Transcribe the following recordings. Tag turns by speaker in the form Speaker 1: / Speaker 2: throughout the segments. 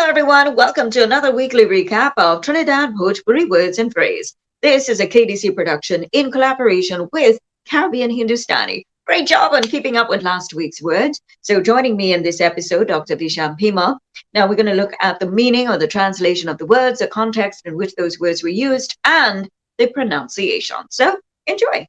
Speaker 1: everyone. Welcome to another weekly recap of Trinidad Bhojpuri Words and Phrase. This is a KDC production in collaboration with Caribbean Hindustani. Great job on keeping up with last week's words. So joining me in this episode, Dr. Visham Bhimull. Now we're going to look at the meaning or the translation of the words, the context in which those words were used, and the pronunciation. So enjoy.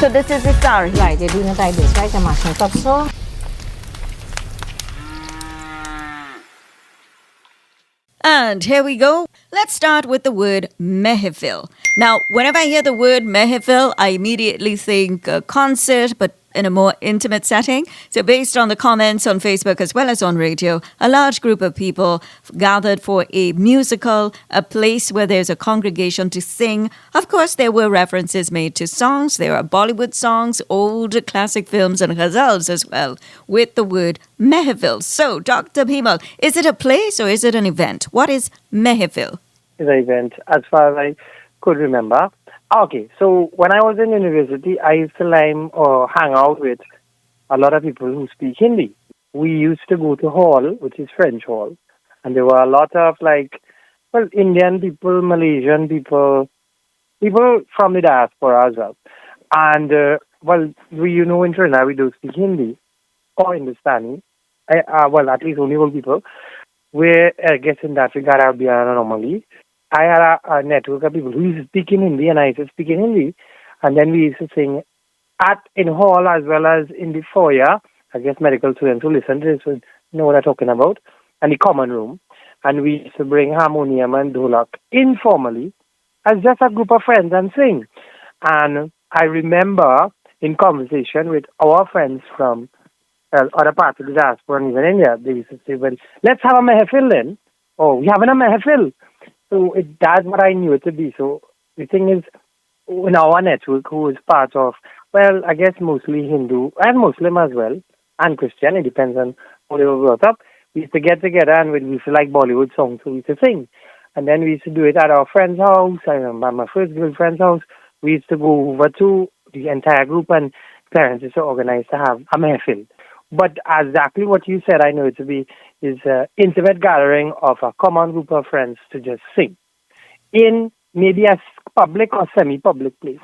Speaker 2: So this is the sari. Right, they're doing it like this, right? They're mashing it up so.
Speaker 1: And here we go. Let's start with the word MEHFIL. Now, whenever I hear the word MEHFIL, I immediately think a concert, but in a more intimate setting. So based on the comments on Facebook as well as on radio, a large group of people gathered for a musical, a place where there's a congregation to sing. Of course, there were references made to songs. There are Bollywood songs, old classic films and ghazals as well with the word MEHFIL. So, Dr. Bhimull, is it a place or is it an event? What is MEHFIL?
Speaker 3: It's an event, as far as I could remember. Okay, so when I was in university, I used to hang out with a lot of people who speak Hindi. We used to go to hall, which is French hall, and there were a lot of Indian people, Malaysian people, people from the diaspora as well. And in Trinidad we do speak Hindi or Hindustani. At least only old people. Where I guess in that regard I'll be an anomaly. I had a network of people who used to speak in Hindi and I used to speak in Hindi. And then we used to sing in hall as well as in the foyer. I guess medical students who listen to this would know what I'm talking about. And the common room. And we used to bring harmonium and dholak informally as just a group of friends and sing. And I remember in conversation with our friends from other parts of the diaspora and even India, they used to say, well, let's have a mehfil then. Oh, we having a mehfil. So that's what I knew it to be. So the thing is, in our network, who is part of, I guess mostly Hindu and Muslim as well, and Christian, it depends on how they were brought up. We used to get together and we used to like Bollywood songs, so we used to sing. And then we used to do it at our friend's house. I remember my first girlfriend's house. We used to go over to the entire group and parents used to organize to have a mehfil. But exactly what you said, I know it to be, is an intimate gathering of a common group of friends to just sing in maybe a public or semi-public place.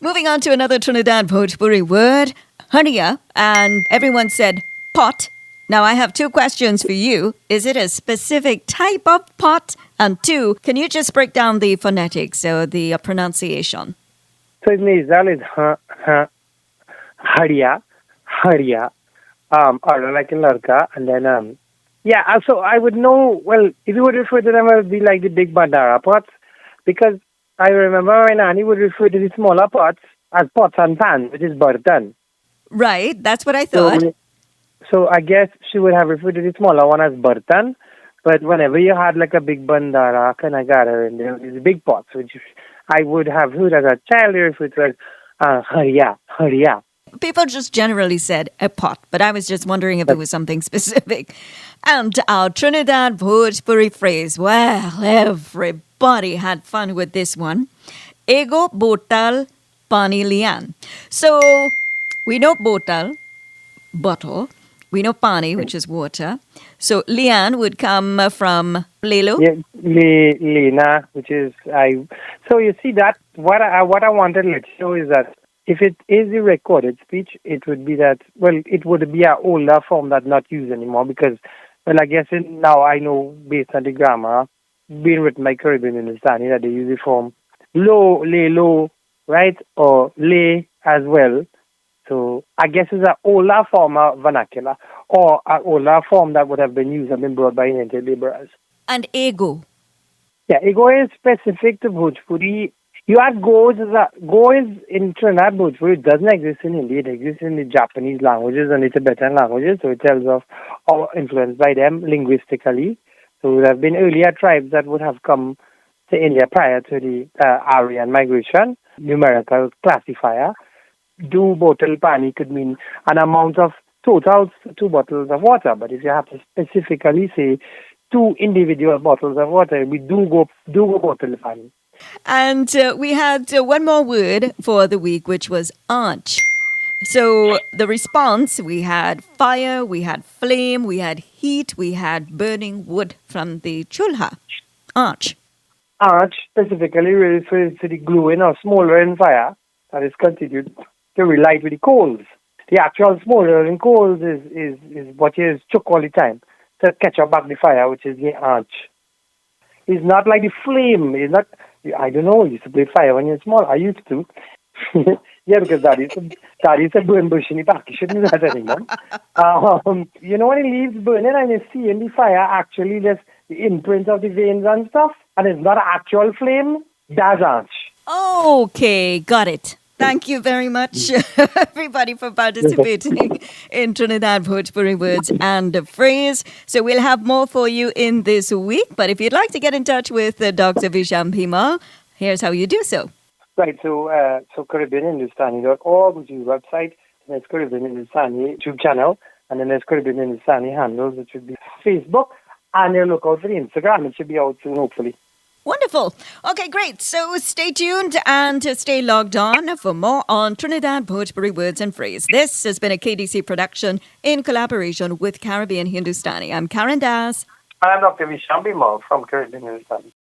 Speaker 1: Moving on to another Trinidad Bhojpuri word, HANRIYA, and everyone said pot. Now I have two questions for you. Is it a specific type of pot? And two, can you just break down the phonetics or the pronunciation?
Speaker 3: So it means that is HANRIYA. Or like a larka, and then so I would know. Well, if you would refer to them, it would be like the big bandara pots, because I remember my nanny would refer to the smaller pots as pots and pans, which is bartan.
Speaker 1: Right, that's what I thought.
Speaker 3: So I guess she would have referred to the smaller one as bartan, but whenever you had like a big bandara kind of gathering, there were these big pots, which I would have heard as a child referred to as HANRIYA.
Speaker 1: People just generally said a pot, but I was just wondering if it was something specific. And our Trinidad Bhojpuri phrase, well, everybody had fun with this one. Ego BOTAL PAANEE LEEWAN. So we know BOTAL, bottle. We know PAANEE, which is water. So LEEWAN would come from Lelo.
Speaker 3: Yeah, Lena, which is I. So you see that what I wanted to let you know is that if it is a recorded speech, it would be that, it would be an older form that's not used anymore because, I guess now I know based on the grammar being written by Caribbean Hindustani that they use the form lo, le, lo, right? Or le as well. So I guess it's an older form of vernacular or an older form that would have been used and been brought by Indian laborers.
Speaker 1: And ego.
Speaker 3: Yeah, ego is specific to Bhojpuri. You had go is in Trinidad Bhojpuri. It doesn't exist in Hindi. It exists in the Japanese languages and the Tibetan languages. So it tells of our influence by them linguistically. So there have been earlier tribes that would have come to India prior to the Aryan migration. Numerical classifier. Do bottle pani could mean an amount of total 2 bottles of water. But if you have to specifically say 2 individual bottles of water, we do go bottle pani.
Speaker 1: And we had one more word for the week, which was AANCH. So the response, we had fire, we had flame, we had heat, we had burning wood from the chulha. AANCH.
Speaker 3: Arch specifically refers to the glowing or smoldering fire that is continued to relight with the coals. The actual smoldering coals is what is choke all the time to catch up back the fire, which is the arch. It's not like the flame. It's not. I don't know. You used to play fire when you're small. I used to. Yeah, because that is a burn bush in the back. You shouldn't do that anymore. You know, when it leaves burning and you see in the fire actually there's the imprint of the veins and stuff, and it's not an actual flame, that's arch.
Speaker 1: Okay, got it. Thank you very much, everybody, for participating in Trinidad Bhojpuri Words and a Phrase. So we'll have more for you in this week. But if you'd like to get in touch with Dr. Visham Bhimull, here's how you do so.
Speaker 3: Right, so CaribbeanHindustani.org, which is the website, and there's Caribbean Hindustani YouTube channel, and then there's Caribbean Hindustani handles, which would be Facebook, and then look out for the Instagram. It should be out soon, hopefully.
Speaker 1: Wonderful. Okay, great. So stay tuned and stay logged on for more on Trinidad Bhojpuri Words and Phrase. This has been a KDC production in collaboration with Caribbean Hindustani. I'm Karen Das.
Speaker 3: And I'm Dr. Visham Bhimull from Caribbean Hindustani.